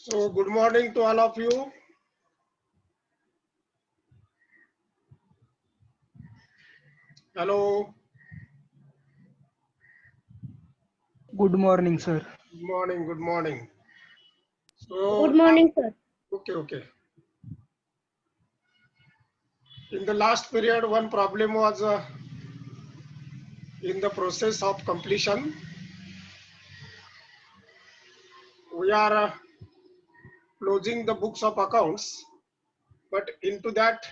So good morning to all of you. Hello. Good morning, sir. Good morning. Good morning. Good morning, sir. Okay. In the last period, one problem was in the process of completion. We are closing the books of accounts, but into that,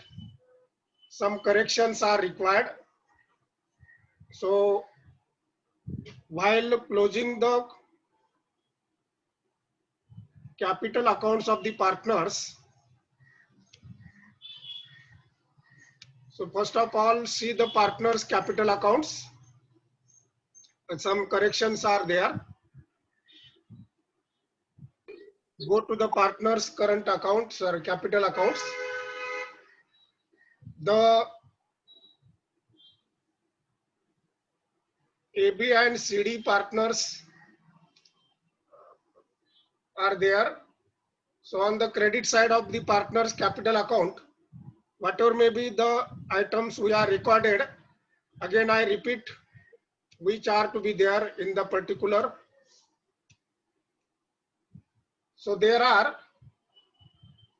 some corrections are required. So while closing the capital accounts of the partners, so first of all, see the partners' capital accounts. Some corrections are there. Go to the partners' current accounts or capital accounts. The AB and CD partners are there. So on the credit side of the partners' capital account, whatever may be the items we are recorded, again I repeat, which are to be there in the particular. So there are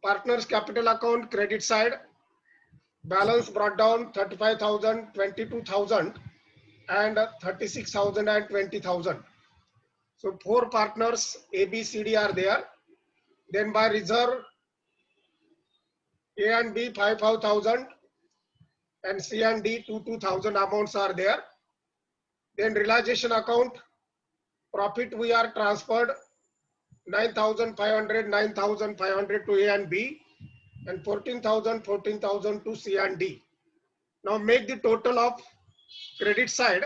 partners' capital account credit side, balance brought down 35,000, 22,000 and 36,000 and 20,000. So four partners A, B, C, D are there. Then by reserve, A and B 5,000 and C and D 2,000 amounts are there. Then realization account, profit we are transferred 9,500, 9,500 to A and B and 14,000, 14,000 to C and D. Now make the total of credit side.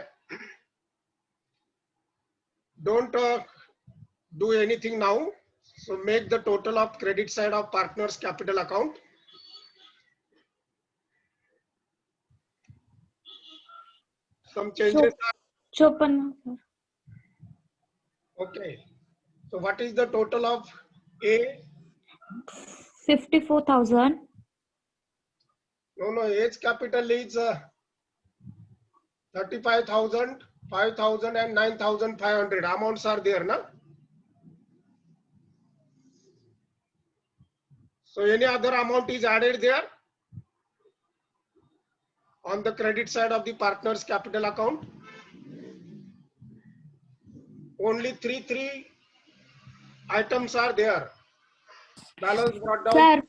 Don't do anything now. So make the total of credit side of partners capital account. Some changes are Chopan. okay. So what is the total of A? 54,000. No, A's capital is 35,000, 5,000 and 9,500 amounts are there, na? So any other amount is added there on the credit side of the partner's capital account. Only three items are there. Balance brought down. Sir,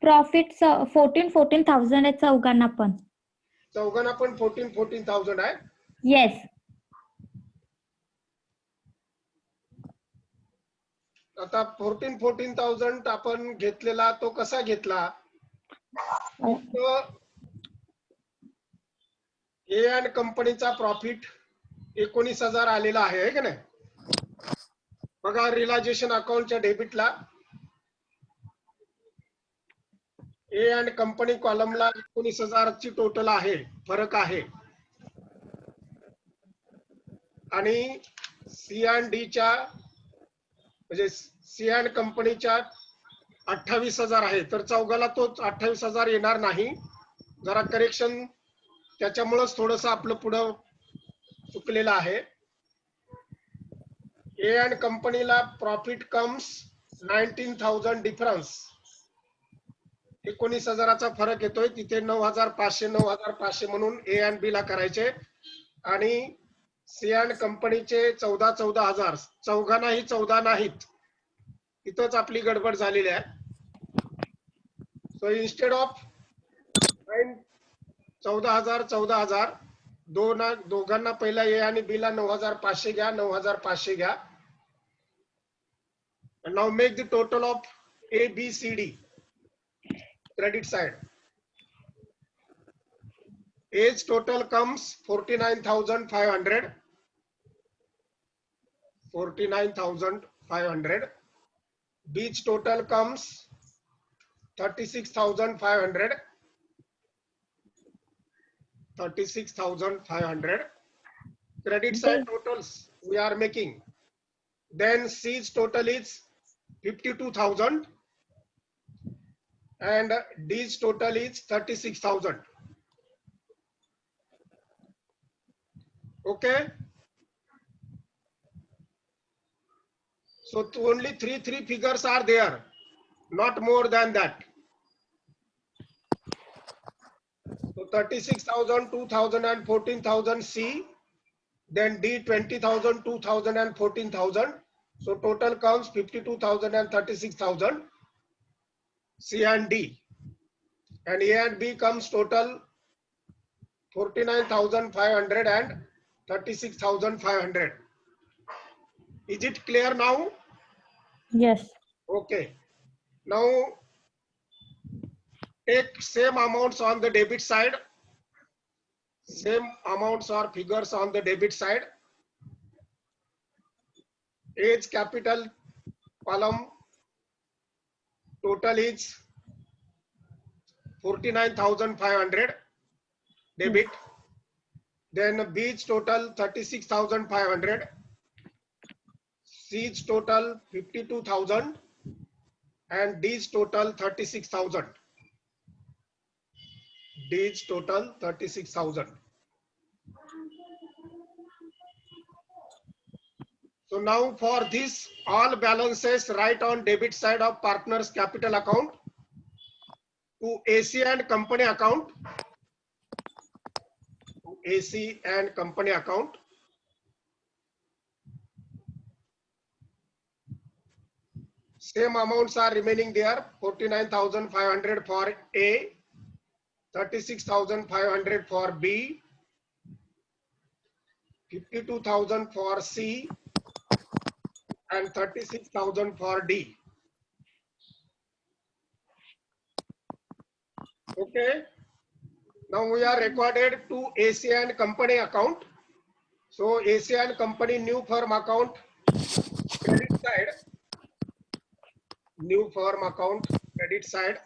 profits 14,000 आहे चौघांना पण. चौघांना पण 14,000 आहे. Yes. आता 14,000 आपण घेतलेला तो कसा घेतला? ए अँड कंपनीचा प्रॉफिट 19,000 आलेला आहे का नाही? बघा रिलायझेशन अकाउंटच्या डेबिटला ए अँड कंपनी कॉलमला 19,000 ची टोटल आहे, फरक आहे. आणि सी अँड डी च्या म्हणजे सी अँड कंपनीच्या 28,000 आहे, तर चौघाला तो 28,000 येणार नाही. जरा करेक्शन त्याच्यामुळेच थोडंसं आपलं पुढं चुकलेलं आहे. ए अँड कंपनीला प्रॉफिट कम्स 19,000 डिफरन्स, 19,000चा फरक येतोय. तिथे 9,500 9,500 म्हणून ए अँड बी ला करायचे आणि सी अँड कंपनीचे 14,000. चौघांनाही 14 नाहीत, तिथंच आपली गडबड झालेली आहे. सो इन्स्टेड ऑफ 14,000 दोघांना पहिला ए आणि बी ला 9,500 घ्या, 9,500 घ्या. And now make the total of A, B, C, D. Credit side. A's total comes 49,500. 49,500. B's total comes 36,500. 36,500. Credit side totals we are making. Then C's total is 52,000 and D's total is 36,000. Okay. So only three figures are there, not more than that. So 36,000, 2,000 and 14,000 C, then D 20,000, 2,000 and 14,000. So total comes 52,000 and 36,000 C and D. And A and B comes total 49,500 and 36,500. Is it clear now? Yes. Okay. Now take same amounts on the debit side. Same amounts or figures on the debit side. Age capital column total is 49,500 debit. Then B's total 36,500. C's total 52,000 and D's total 36,000. D's total 36,000. So now for this, all balances write on debit side of partner's capital account to AC and company account. To AC and company account. Same amounts are remaining there. 49,500 for A, 36,500 for B, 52,000 for C, and 36,000 for D. Okay. Now we are recorded to AC and company account. So AC and company new firm account credit side. New firm account credit side.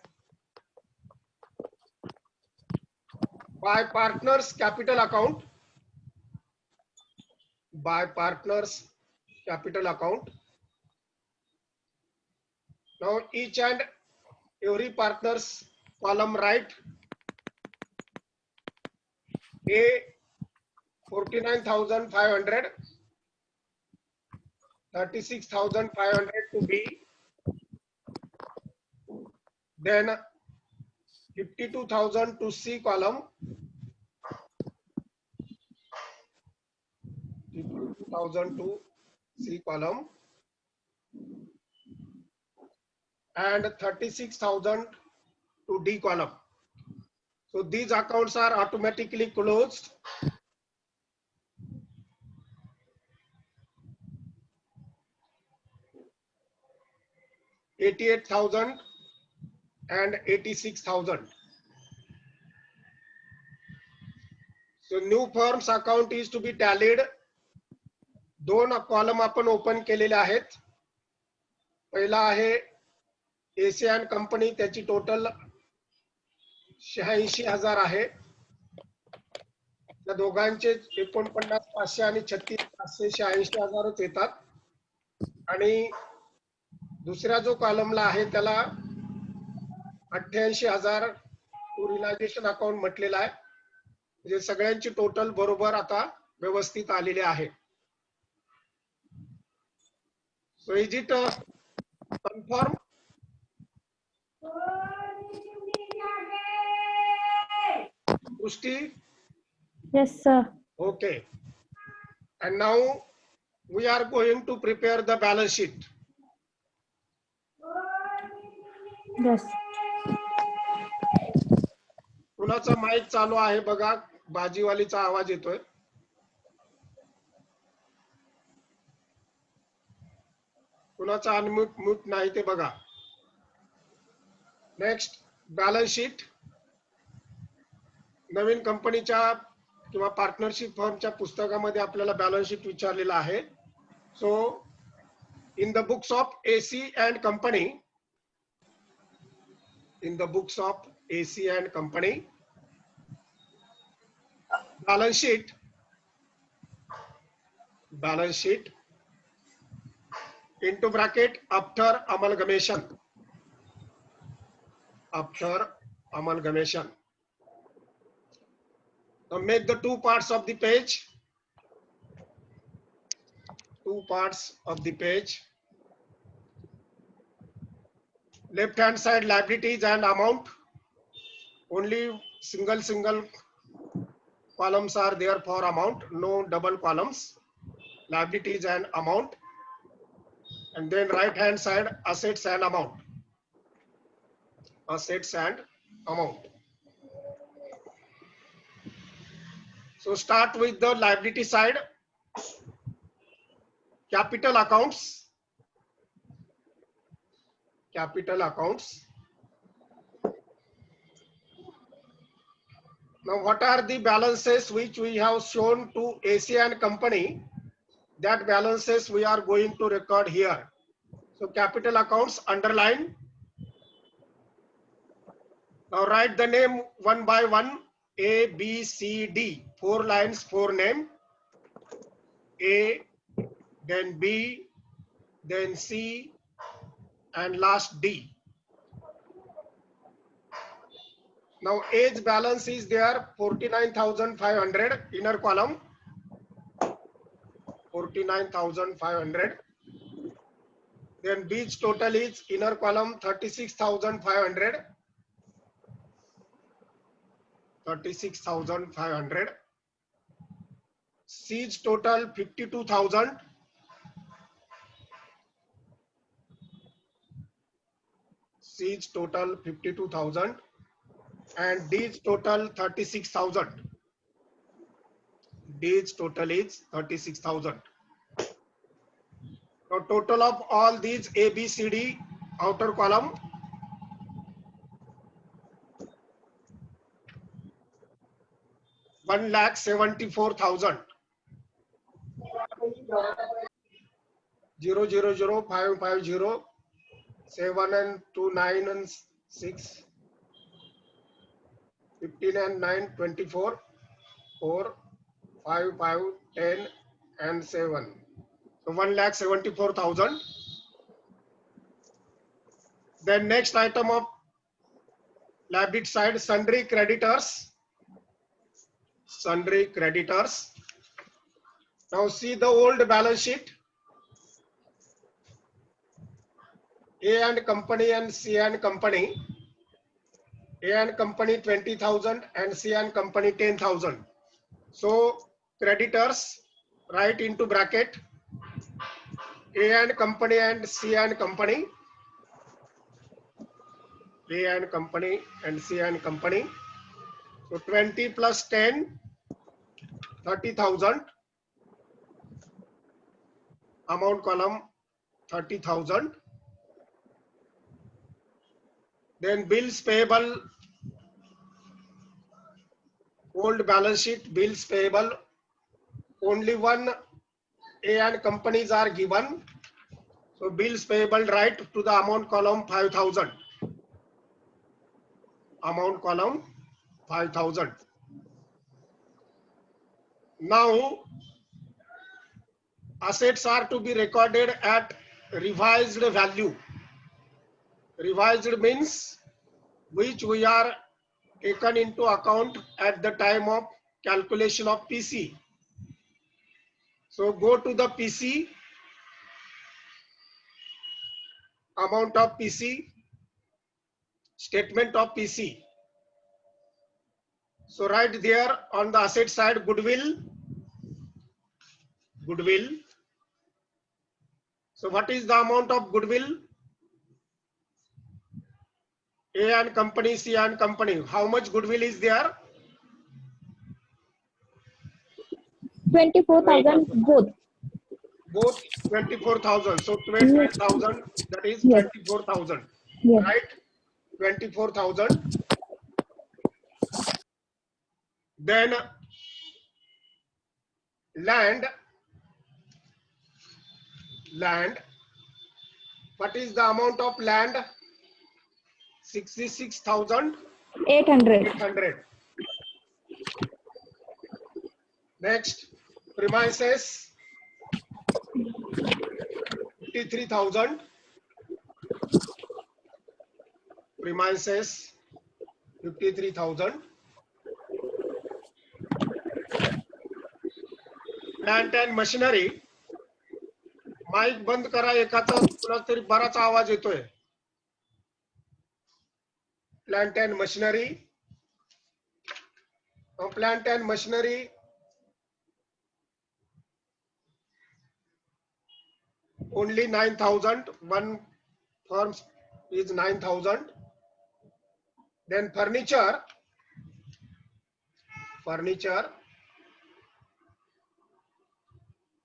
By partners capital account. By partners capital account. Now each and every partners column write A 49,500, 36,500 to B, then 52,000 to C column, 52,000 to C column, and 36,000 to D column. So these accounts are automatically closed. $88,000 and 86,000. So new firms account is to be tallied. दोन column आपण open केलेले आहेत. पहिला आहे AC and company, त्याची total 86,000 आहे. त्या दोघांचे 49,500 आणि 36,500 86,000च येतात. आणि दुसऱ्या जो कॉलमला आहे त्याला 88,000 रिलायझेशन अकाउंट म्हटलेला आहे. म्हणजे सगळ्यांची टोटल बरोबर आता व्यवस्थित आलेले आहे. So is it confirm? Pushti? Yes, sir. Okay. And now we are going to prepare the balance sheet. Yes. कुणाचा माईक चालू आहे बघा, बाजीवालीचा आवाज येतोय. कुणाचा अनम्यूट म्यूट नाही ते बघा. Next balance sheet. नवीन कंपनीच्या किंवा पार्टनरशिप फर्मच्या पुस्तकामध्ये आपल्याला बॅलन्स शीट विचारलेला आहे. So in the books of AC and company, in the books of AC and company, balance sheet into bracket after amalgamation. After amalgamation. Now make the two parts of the page. Two parts of the page. Left hand side liabilities and amount. Only single columns are there for amount, no double columns. Liabilities and amount. And then right hand side assets and amount. Assets and amount. So start with the liability side. Capital accounts. Capital accounts. Now what are the balances which we have shown to ASEAN company? That balances we are going to record here. So capital accounts underline. Now write the name one by one. A, B, C, D. 4 lines, 4 name. A, then B, then C, and last D. Now age balance is there 49,500 inner column. 49,500. Then B's total is inner column 36,500. 36,500. C's total 52,000. C's total 52,000. And D's total 36,000. D's total is 36,000. Now total of all these A, B, C, D outer column. $1,74,000. 000,550 7 and 2 9 and 6 15 and 9 24 4 5 5 10 and 7. So 1,74,000. Then next item of liability side, sundry creditors. Sundry creditors. Now see the old balance sheet. A and company and C and company. A and company 20,000 and C and company 10,000. So creditors write into bracket A and company and C and company. A and company and C and company. So 20 plus 10, 30,000. Amount column 30,000. Then bills payable, old balance sheet, bills payable. Only one A and companies are given. So bills payable right to the amount column 5,000. Amount column 5,000. Now assets are to be recorded at revised value. Revised means which we are taken into account at the time of calculation of PC. So go to the PC, amount of PC, statement of PC. So right there on the asset side, goodwill. Goodwill. So what is the amount of goodwill? A and company, C and company. How much goodwill is there? 24,000 both. Both 24,000. So 20,000, that is Yes. 24,000. Yes. Right? 24,000. Then land. Land. What is the amount of land? 66,800. 800. Next, premises. 53,000. Premises 53,000. Plant and machinery. Mic बंद करा एकाचा कुणाचा तरी बराच आवाज येतोय. Plant and machinery. Plant and machinery. Only 9,000. One firm is 9,000. Then furniture. Furniture.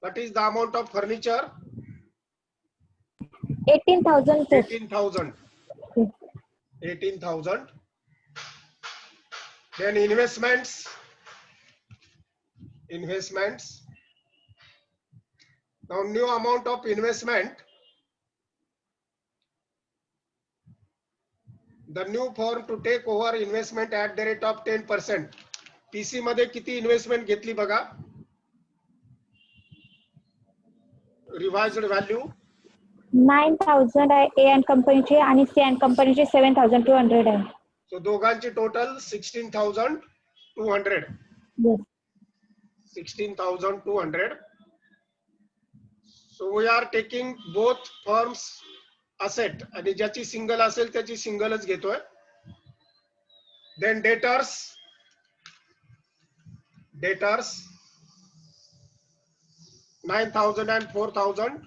What is the amount of furniture? 18,000, sir. 18,000. 18,000. Then investments. Investments. Now new amount of investment. The new firm to take over investment at the rate of 10%. PC मध्ये किती investment घेतली बघा. Revised value. 9,000 आहे A and कंपनीची आणि C and कंपनीची 7,200 आहे. So दोघांची total 16,200. Yes. 16,200. So we are taking both firms asset आणि ज्याची सिंगल असेल त्याची सिंगलच घेतोय. Then debtors. Debtors 9,000 and 4,000.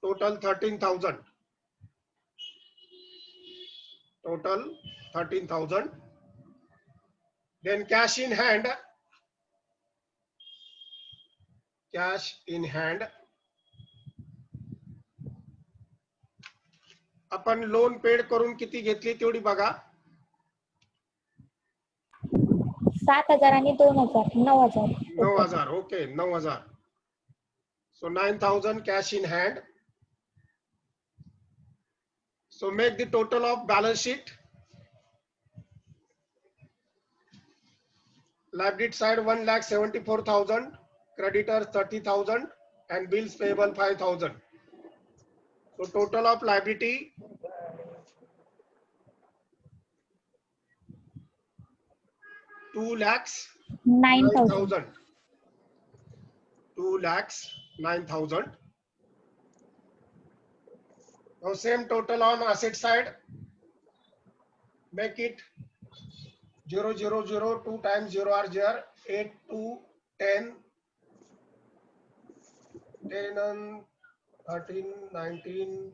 Total 13,000. Total 13,000. Then cash in hand. Cash in hand. आपण लोन पेड करून किती घेतली तेवढी बघा. 7,000 आणि 2,000 9,000. 9,000. Okay, 9,000. So 9,000 cash in hand. So make the total of balance sheet. Liability side 1,74,000, creditors 30,000, and bills payable 5,000. So total of liability 2,09,000. 2,09,000. Now same total on asset side. Make it 0,002 times 0 are 0, 8, 2, 10, 10 and 13, 19,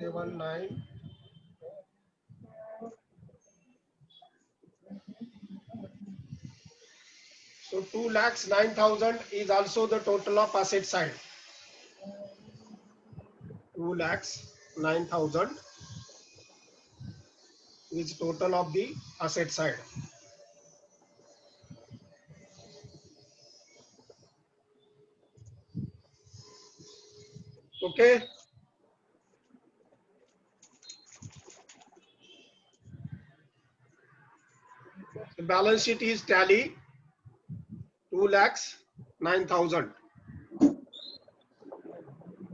7, 9. So 2,09,000 is also the total of asset side. 2,09,000 is total of the asset side. Okay. The balance sheet is tally 2,09,000.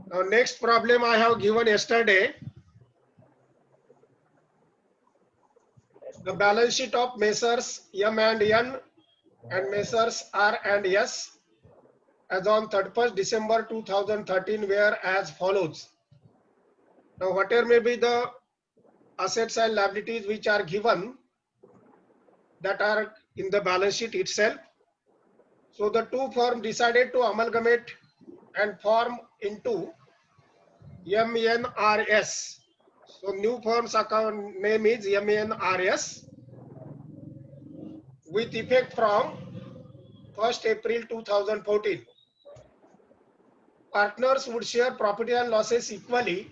Now next problem I have given yesterday. The balance sheet of Messrs M and N and Messrs R and S as on 31st December 2013 were as follows. Now whatever may be the assets and liabilities which are given that are in the balance sheet itself. So the two firms decided to amalgamate and form into MNRS. So new firm's account name is MNRS with effect from 1st April 2014. Partners would share profit and losses equally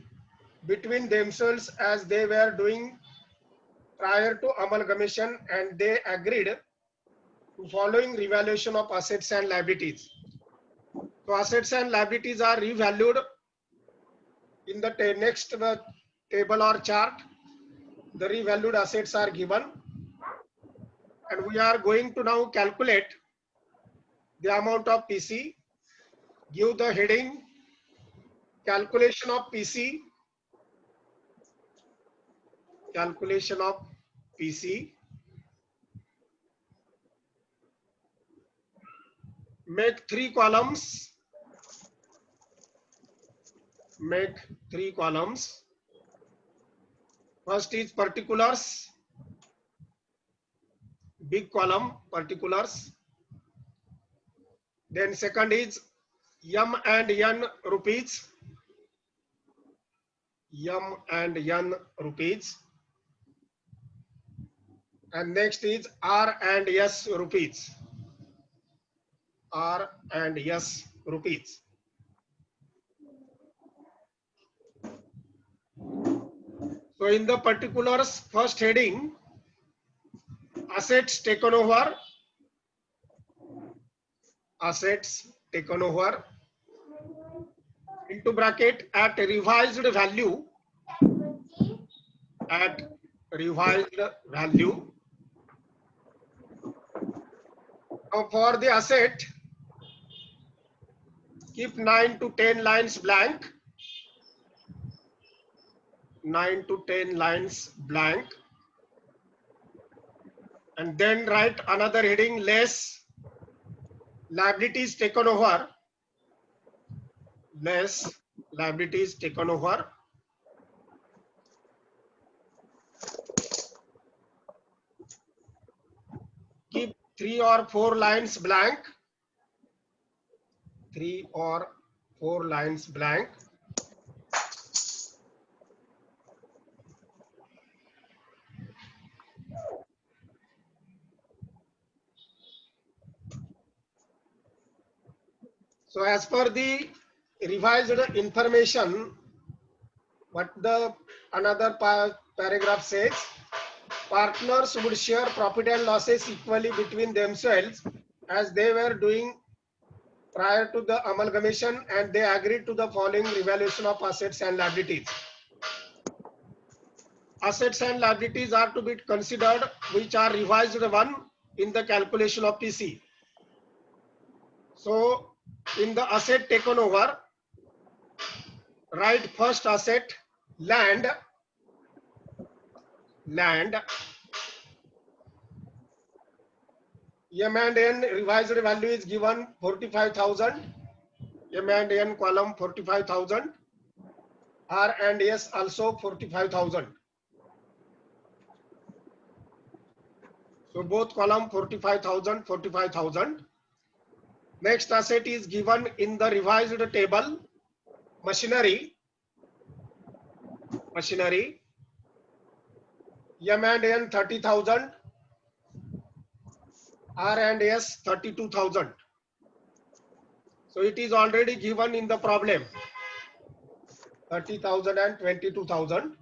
between themselves as they were doing prior to amalgamation, and they agreed to following revaluation of assets and liabilities. So assets and liabilities are revalued in the next table or chart. The revalued assets are given, and we are going to now calculate the amount of PC Give the heading calculation of PC. Calculation of PC. Make 3 columns. Make 3 columns. First is particulars. Big column, particulars. Then second is M and N rupees. M and N rupees. And next is R and S rupees. R and S rupees. So in the particulars, first heading, assets taken over. Assets taken over. Into bracket, at revised value. At revised value. Now for the asset, keep 9 to 10 lines blank. 9 to 10 lines blank. And then write another heading, less liabilities taken over. Less liabilities taken over. Keep 3 or 4 lines blank. 3 or 4 lines blank. So as per the revised information, what the another paragraph says, partners would share profit and losses equally between themselves as they were doing prior to the amalgamation, and they agreed to the following revaluation of assets and liabilities. Assets and liabilities are to be considered, which are revised one in the calculation of PC. So in the asset taken over, write first asset, land. Land. M and N revised value is given 45,000. M and N column 45,000. R and S also 45,000. So both column 45,000, 45,000. Next asset is given in the revised table, machinery. Machinery. M and N 30,000. R and S 32,000. So it is already given in the problem. 30,000 and 22,000.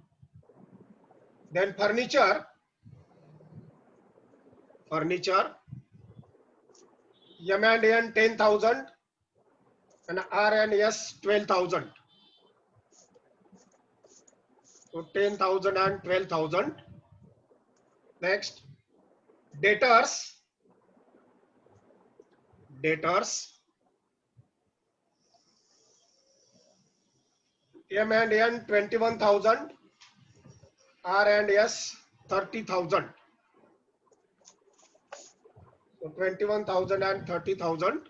Then furniture. Furniture. M and N 10,000 and R and S 12,000. So 10,000 and 12,000. Next, debtors. Debtors. M and N 21,000. R and S 30,000. So 21,000 and 30,000.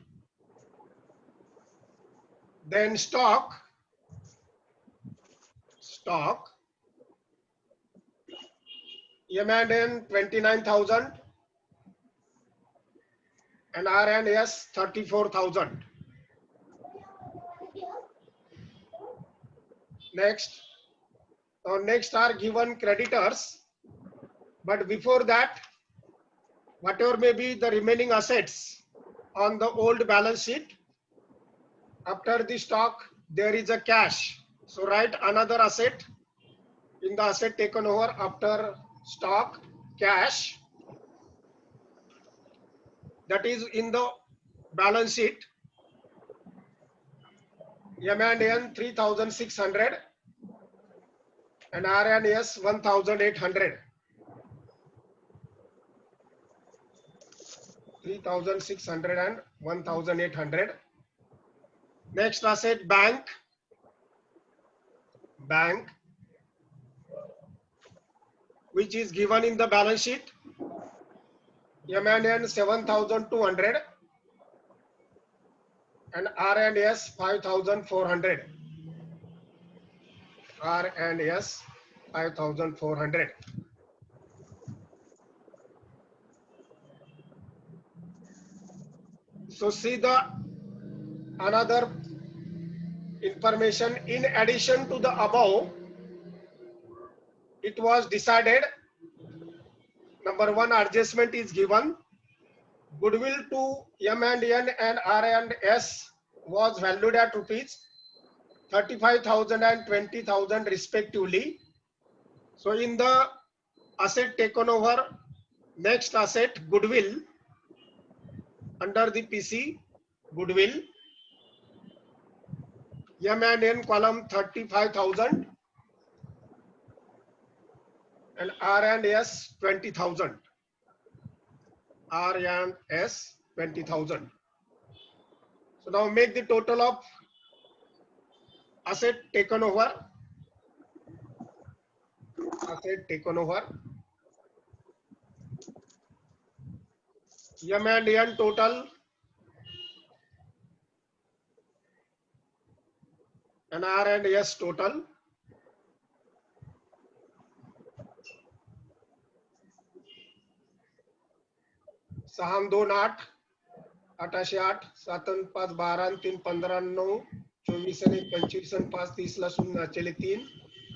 Then stock. Stock. M and N 29,000 and R and S 34,000. Next, next are given creditors, but before that, whatever may be the remaining assets on the old balance sheet, after the stock there is a cash. So write another asset in the asset taken over after stock, cash, that is in the balance sheet. M and N 3,600 and R and S 1,800. 3,600 and 1,800. Next asset, bank. Bank, which is given in the balance sheet. M&N 7,200 and R&S 5,400. R&S 5,400. So see the another information in addition to the above. It was decided, number one, adjustment is given. Goodwill to M&N and R&S was valued at rupees 35,000 and 20,000 respectively. So in the asset taken over, next asset, goodwill, under the PC, goodwill, M&N column 35,000 and R&S 20,000. R&S 20,000. So now make the total of asset taken over. Asset taken over. M&N total and R&S total. सहा 2 8 8 8 7 5 12 3 15 9 24 1 25 5 30 ला 0 चले 3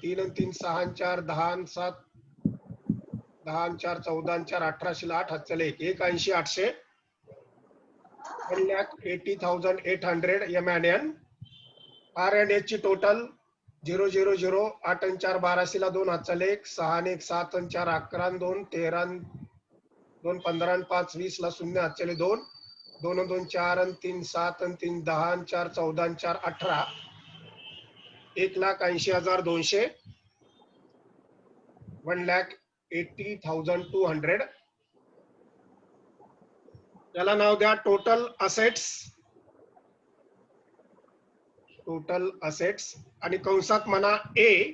3 3 6 4 10 7 10 4 14 4 18 8 चले 1 80 800 1,80,800 M&N. R&S ची total 0 0 0 8 4 12 ला 2 चले 6 1 7 4 11 2 13 2 15 5 20 ला 0 चले 2 2 2 4 3 7 3 10 4 14 4 18 1,80,200 1,80,200. याला नाव द्या total assets. Total assets आणि कंसात म्हणा ए.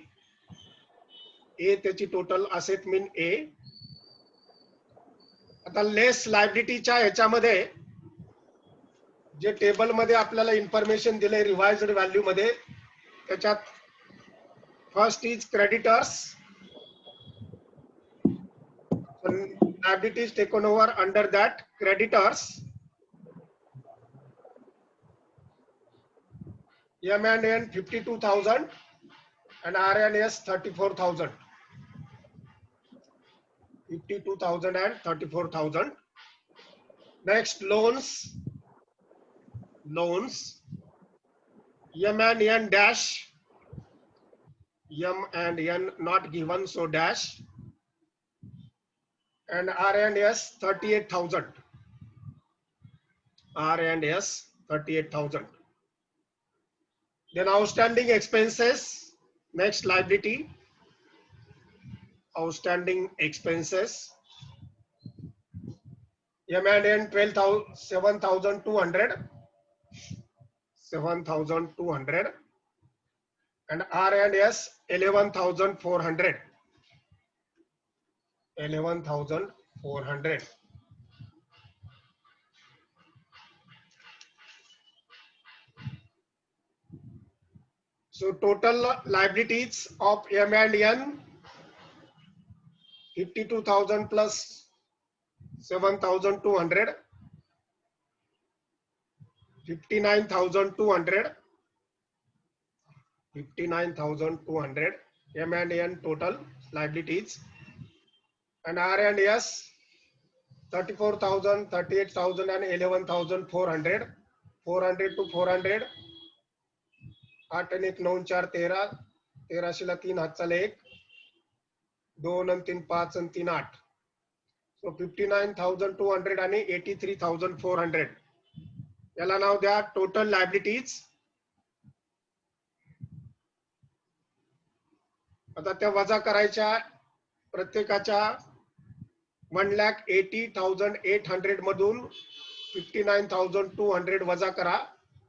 ए त्याची टोटल असेट मीन ए. आता लेस लायबिलिटीच्या ह्याच्यामध्ये जे टेबल मध्ये आपल्याला इन्फॉर्मेशन दिले रिवाइज्ड व्हॅल्यू मध्ये, त्याच्यात first is creditors. Liabilities taken over under that, creditors. M&N 52,000 and R&S 34,000. 52,000 and 34,000. Next, loans. Loans. M&N dash. M&N not given, so dash. And R&S 38,000. R&S 38,000. Then outstanding expenses. Next liability. Outstanding expenses. M&N 7,200. 7,200. And R&S 11,400. 11,400. So total liabilities of M&N 52,000 plus 7,200, 59,200. 59,200 M&N total liabilities. And R&S 34,000, 38,000 and 11,400. 400 to 400. 8 and 1 9 4 13. 13 ला 3 हात चाले 1. 2 and 3 5 and 3 8. So 59,200 and 83,400. याला नाव द्या total liabilities. आता त्या वजा करायच्या प्रत्येकाच्या 1,80,800 मधून 59,200 वजा करा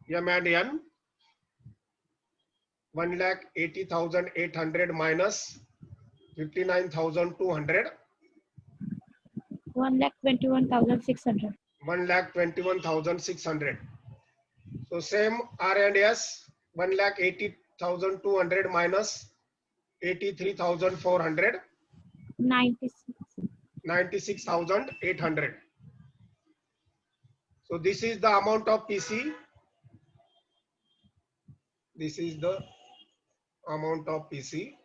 M&N. 1,80,800 minus 59,200. 1,21,600. 1,21,600. So same R&S, 1,80,200 minus 83,400. 96,800. So this is the amount of PC. This is the amount of PC.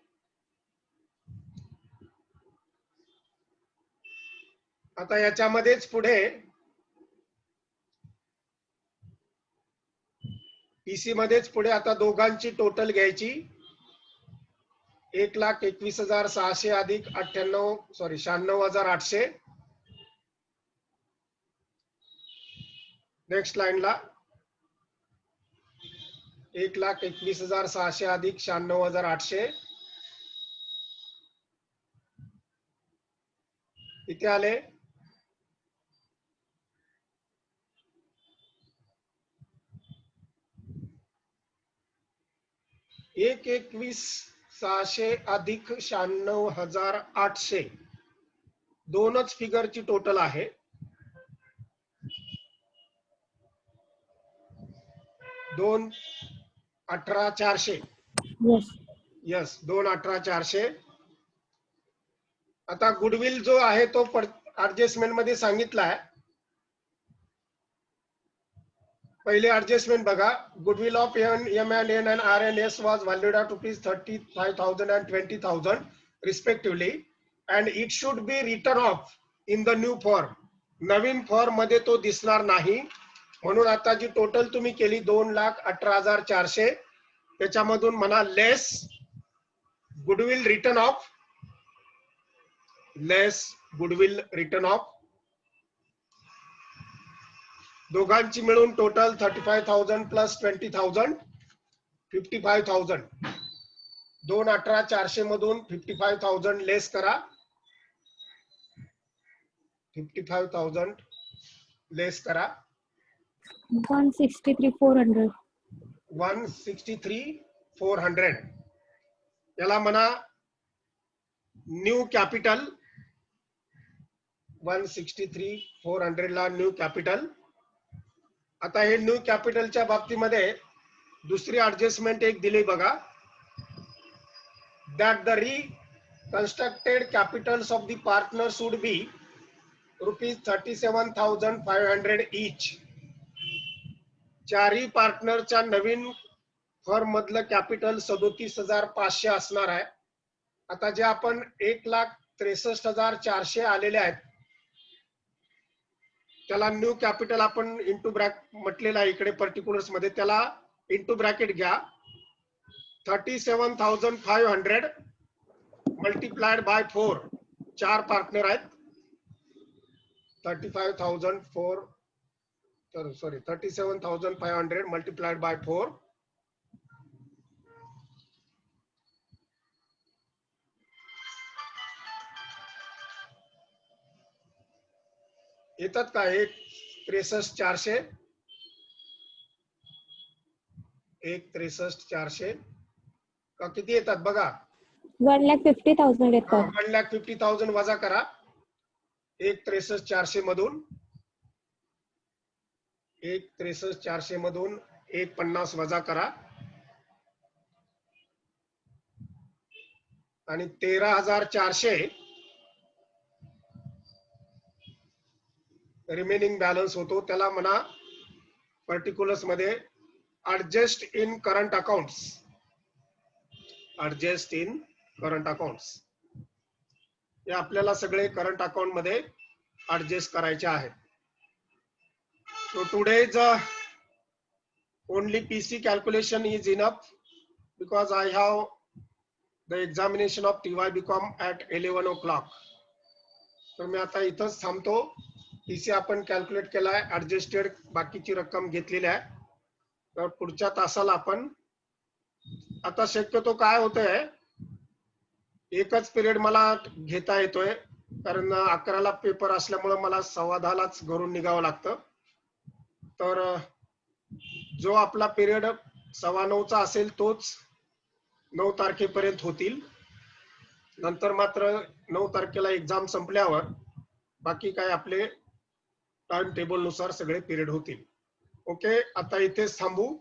आता याच्यामध्येच पुढे PC मध्येच पुढे आता दोघांची टोटल घ्यायची. 1,21,600 अधिक 96,800. नेक्स्ट लाईनला 1,21,600 अधिक 96,800. इथे आले 1,21,600 अधिक 96,800. दोनच फिगरची टोटल आहे. 2,18,400. यस 2,18,400. आता गुडविल जो आहे तो ऍडजस्टमेंट मध्ये सांगितला आहे. पहिले ऍडजस्टमेंट बघा. Goodwill of M&N and R&S was valued at ₹35,000 and 20,000 respectively and it should be written off in the new form. Naveen form मध्ये तो दिसणार नाही. म्हणून आता जी टोटल तुम्ही केली 2,18,400 त्याच्यामधून म्हणा less goodwill return of, less goodwill return of. दोघांची मिळून टोटल 35,000 प्लस 20,000 55,000. 2,18,400 मधून 55,000 लेस करा. 55,000 लेस करा. 163,400. 163,400. याला म्हणा न्यू कॅपिटल. 163,400 ला न्यू कॅपिटल. आता हे न्यू कॅपिटलच्या बाबतीमध्ये दुसरी ऍडजस्टमेंट एक दिली बघा. That the reconstructed Capitals of the partner should be ₹37,500 each. चारही पार्टनरच्या नवीन फर्म मधलं कॅपिटल 37,500 असणार आहे. आता जे आपण 1,63,400 आलेले आहेत त्याला न्यू कॅपिटल आपण इंटू ब्रॅकेट म्हटलेलं आहे इकडे पर्टिक्युलर्स मध्ये. त्याला इंटू ब्रॅकेट घ्या. 37,500 मल्टिप्लाइड बाय 4. चार पार्टनर आहेत. 37,500 मल्टिप्लाइड बाय 4. येतात का 1,63,400. 1,63,400 का किती येतात बघा. 1,50,000 येतात. 1,50,000 वजा करा 1,63,400 मधून. 1,63,400 मधून 1,50 वजा करा आणि 13,400 रिमेनिंग बॅलन्स होतो. त्याला म्हणा पर्टिक्युलर्स मध्ये ऍडजस्ट इन करंट अकाउंट्स. ऍडजस्ट इन करंट अकाउंट्स. हे आपल्याला सगळे करंट अकाउंट मध्ये ऍडजस्ट करायचे आहेत. So today's only PC calculation is enough because I have the examination of TY BCom at 11 o'clock. तर मी आता इथंच थांबतो. PC आपण कॅल्क्युलेट केलाय. ऍडजस्टेड बाकीची रक्कम घेतलेली आहे. तर पुढच्या तासाला आपण आता शक्यतो काय होतंय एकच पिरियड मला घेता येतोय कारण 11ला पेपर असल्यामुळे मला 10:15लाच घरून निघावं लागतं. तर जो आपला पिरियड 9:15चा असेल तोच 9 तारखेपर्यंत होतील. नंतर मात्र 9 तारखेला एक्झाम संपल्यावर बाकी काय आपले टाइम टेबल नुसार सगळे पिरियड होतील. ओके, आता इथेच थांबू.